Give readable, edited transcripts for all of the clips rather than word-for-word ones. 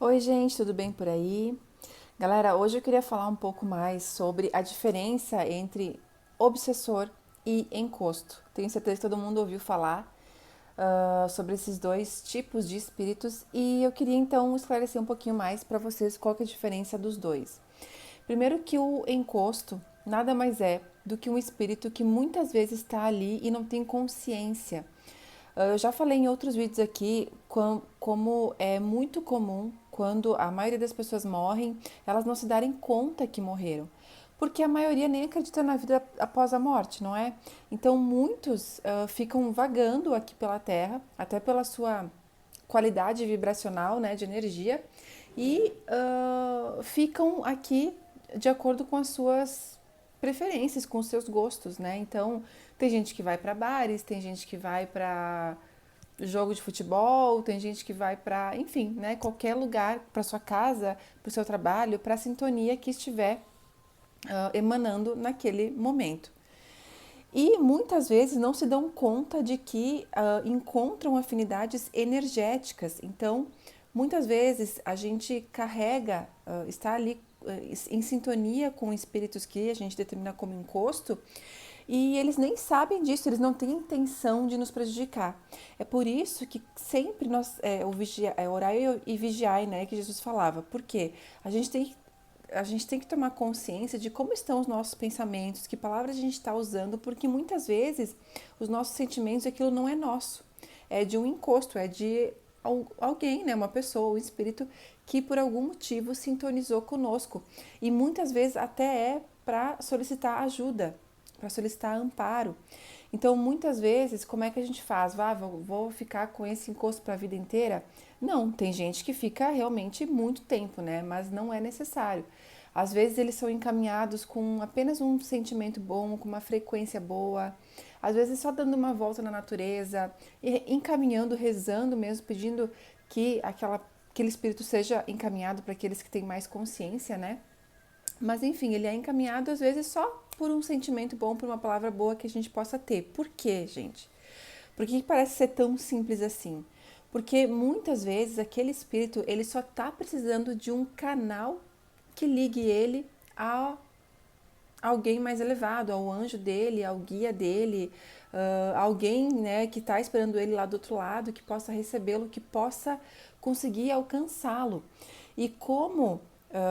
Oi, gente, tudo bem por aí? Galera, hoje eu queria falar um pouco mais sobre a diferença entre obsessor e encosto. Tenho certeza que todo mundo ouviu falar sobre esses dois tipos de espíritos e eu queria então esclarecer um pouquinho mais para vocês qual que é a diferença dos dois. Primeiro que o encosto nada mais é do que um espírito que muitas vezes está ali e não tem consciência. Eu já falei em outros vídeos aqui como é muito comum quando a maioria das pessoas morrem, elas não se darem conta que morreram. Porque a maioria nem acredita na vida após a morte, não é? Então muitos ficam vagando aqui pela Terra, até pela sua qualidade vibracional, né, de energia, e ficam aqui de acordo com as suas preferências, com os seus gostos, né? Então, tem gente que vai para bares, tem gente que vai para jogo de futebol, tem gente que vai para, enfim, né, qualquer lugar, para sua casa, para o seu trabalho, para a sintonia que estiver emanando naquele momento. E muitas vezes não se dão conta de que encontram afinidades energéticas. Então, muitas vezes a gente carrega, está ali em sintonia com espíritos que a gente determina como encosto e eles nem sabem disso, eles não têm intenção de nos prejudicar. É por isso que sempre nós, orai e vigiai, né, que Jesus falava. Por quê? A gente tem que tomar consciência de como estão os nossos pensamentos, que palavras a gente está usando, porque muitas vezes os nossos sentimentos, aquilo não é nosso, é de um encosto, é de alguém, né, uma pessoa, um espírito que por algum motivo sintonizou conosco. E muitas vezes até é para solicitar ajuda, para solicitar amparo. Então, muitas vezes, como é que a gente faz? Vou ficar com esse encosto para a vida inteira? Não, tem gente que fica realmente muito tempo, né? Mas não é necessário. Às vezes eles são encaminhados com apenas um sentimento bom, com uma frequência boa, às vezes só dando uma volta na natureza, encaminhando, rezando mesmo, pedindo que aquele espírito seja encaminhado para aqueles que têm mais consciência, né? Mas enfim, ele é encaminhado às vezes só por um sentimento bom, por uma palavra boa que a gente possa ter. Por quê, gente? Por que parece ser tão simples assim? Porque muitas vezes aquele espírito ele só está precisando de um canal que ligue ele a alguém mais elevado, ao anjo dele, ao guia dele, alguém, né, que está esperando ele lá do outro lado, que possa recebê-lo, que possa conseguir alcançá-lo. E como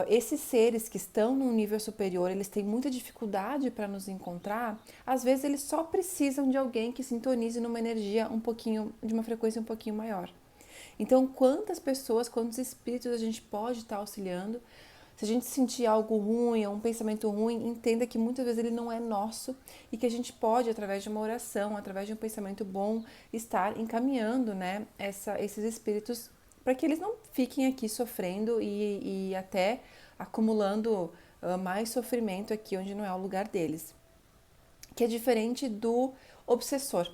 esses seres que estão num nível superior, eles têm muita dificuldade para nos encontrar, às vezes eles só precisam de alguém que sintonize numa energia um pouquinho, de uma frequência um pouquinho maior. Então, quantas pessoas, quantos espíritos a gente pode estar auxiliando? Se a gente sentir algo ruim, um pensamento ruim, entenda que muitas vezes ele não é nosso e que a gente pode, através de uma oração, através de um pensamento bom, estar encaminhando, né, esses espíritos para que eles não fiquem aqui sofrendo e até acumulando mais sofrimento aqui onde não é o lugar deles. Que é diferente do obsessor.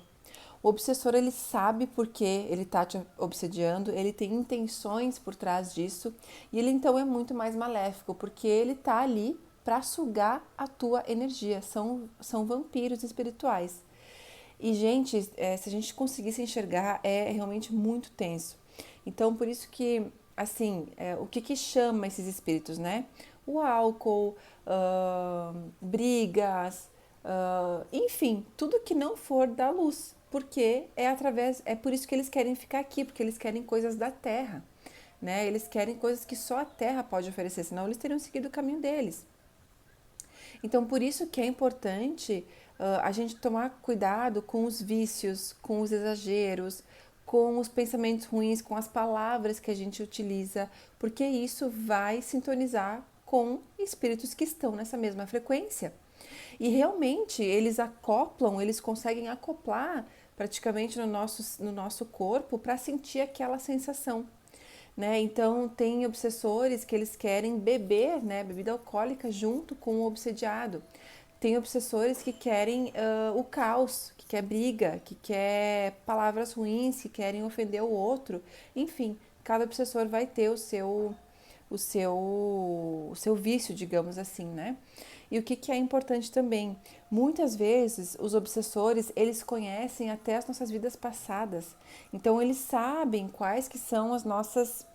O obsessor ele sabe por que ele está te obsediando, ele tem intenções por trás disso e ele então é muito mais maléfico porque ele está ali para sugar a tua energia. São vampiros espirituais. E gente, se a gente conseguisse enxergar, é realmente muito tenso. Então por isso que assim, o que chama esses espíritos, né? O álcool, brigas, enfim, tudo que não for da luz, porque é por isso que eles querem ficar aqui, porque eles querem coisas da terra, né? Eles querem coisas que só a terra pode oferecer, senão eles teriam seguido o caminho deles. Então, por isso que é importante a gente tomar cuidado com os vícios, com os exageros, com os pensamentos ruins, com as palavras que a gente utiliza, porque isso vai sintonizar com espíritos que estão nessa mesma frequência. E realmente eles acoplam, eles conseguem acoplar praticamente no nosso corpo para sentir aquela sensação. Né? Então tem obsessores que eles querem beber, né, bebida alcoólica junto com o obsediado. Tem obsessores que querem o caos, que quer briga, que quer palavras ruins, que querem ofender o outro. Enfim, cada obsessor vai ter o seu vício, digamos assim, né? E o que é importante também, muitas vezes os obsessores, eles conhecem até as nossas vidas passadas. Então eles sabem quais que são as nossas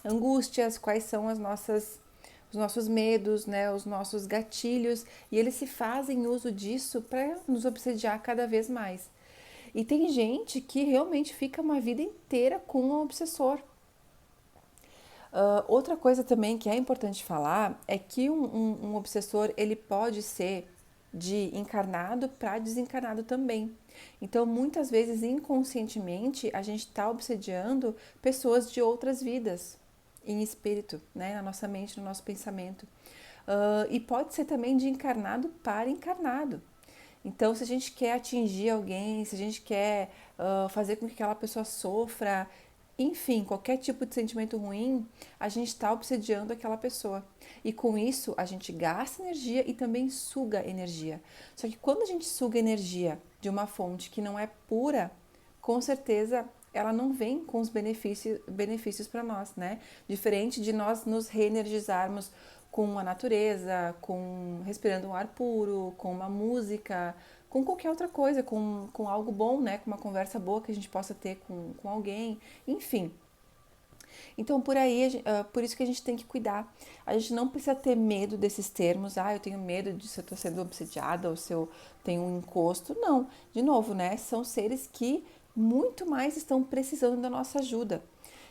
angústias, quais são os nossos medos, né, os nossos gatilhos, e eles se fazem uso disso para nos obsediar cada vez mais. E tem gente que realmente fica uma vida inteira com um obsessor. Outra coisa também que é importante falar é que um obsessor ele pode ser de encarnado para desencarnado também. Então, muitas vezes, inconscientemente, a gente está obsediando pessoas de outras vidas em espírito, né? Na nossa mente, no nosso pensamento. E pode ser também de encarnado para encarnado. Então, se a gente quer atingir alguém, se a gente quer fazer com que aquela pessoa sofra, enfim, qualquer tipo de sentimento ruim, a gente está obsediando aquela pessoa. E com isso, a gente gasta energia e também suga energia. Só que quando a gente suga energia de uma fonte que não é pura, com certeza ela não vem com os benefícios para nós, né? Diferente de nós nos reenergizarmos com a natureza, com respirando um ar puro, com uma música, com qualquer outra coisa, com algo bom, né? Com uma conversa boa que a gente possa ter com alguém, enfim. Então, por aí, por isso que a gente tem que cuidar. A gente não precisa ter medo desses termos. Ah, eu tenho medo de se eu estou sendo obsediada ou se eu tenho um encosto. Não, de novo, né? São seres que muito mais estão precisando da nossa ajuda.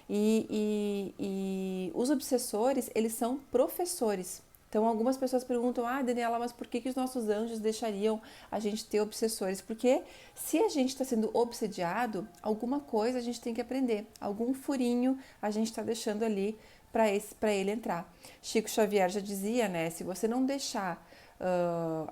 E os obsessores, eles são professores. Então, algumas pessoas perguntam, ah, Daniela, mas por que os nossos anjos deixariam a gente ter obsessores? Porque se a gente está sendo obsediado, alguma coisa a gente tem que aprender, algum furinho a gente está deixando ali para ele entrar. Chico Xavier já dizia, né, se você não deixar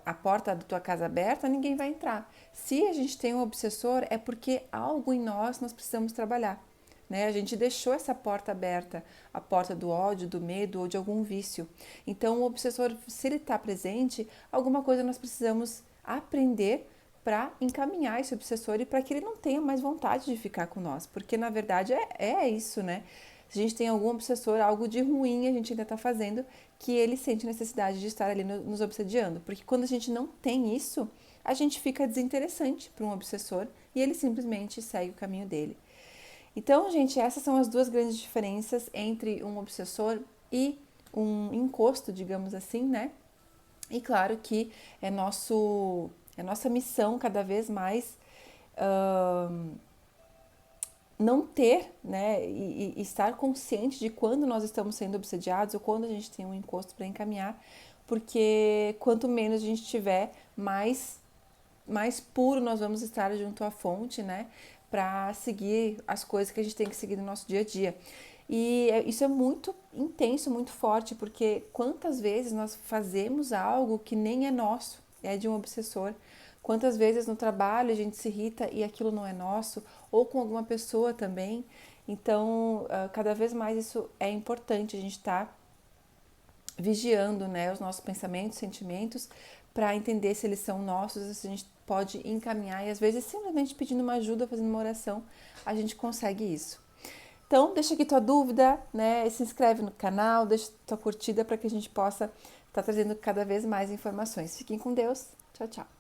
a porta da tua casa aberta, ninguém vai entrar. Se a gente tem um obsessor, é porque algo em nós precisamos trabalhar. Né? A gente deixou essa porta aberta, a porta do ódio, do medo ou de algum vício. Então, o obsessor, se ele está presente, alguma coisa nós precisamos aprender para encaminhar esse obsessor e para que ele não tenha mais vontade de ficar com nós. Porque, na verdade, é isso, né? Se a gente tem algum obsessor, algo de ruim a gente ainda está fazendo, que ele sente necessidade de estar ali nos obsediando. Porque quando a gente não tem isso, a gente fica desinteressante para um obsessor e ele simplesmente segue o caminho dele. Então, gente, essas são as duas grandes diferenças entre um obsessor e um encosto, digamos assim, né? E claro que é nossa missão cada vez mais não ter, né, e estar consciente de quando nós estamos sendo obsediados ou quando a gente tem um encosto para encaminhar, porque quanto menos a gente tiver, mais puro nós vamos estar junto à fonte, né? Para seguir as coisas que a gente tem que seguir no nosso dia a dia. E isso é muito intenso, muito forte, porque quantas vezes nós fazemos algo que nem é nosso, é de um obsessor. Quantas vezes no trabalho a gente se irrita e aquilo não é nosso, ou com alguma pessoa também. Então, cada vez mais isso é importante, a gente estar vigiando, né, os nossos pensamentos, sentimentos, para entender se eles são nossos, se a gente pode encaminhar e às vezes simplesmente pedindo uma ajuda, fazendo uma oração, a gente consegue isso. Então, deixa aqui tua dúvida, né? Se inscreve no canal, deixa tua curtida para que a gente possa estar trazendo cada vez mais informações. Fiquem com Deus. Tchau, tchau.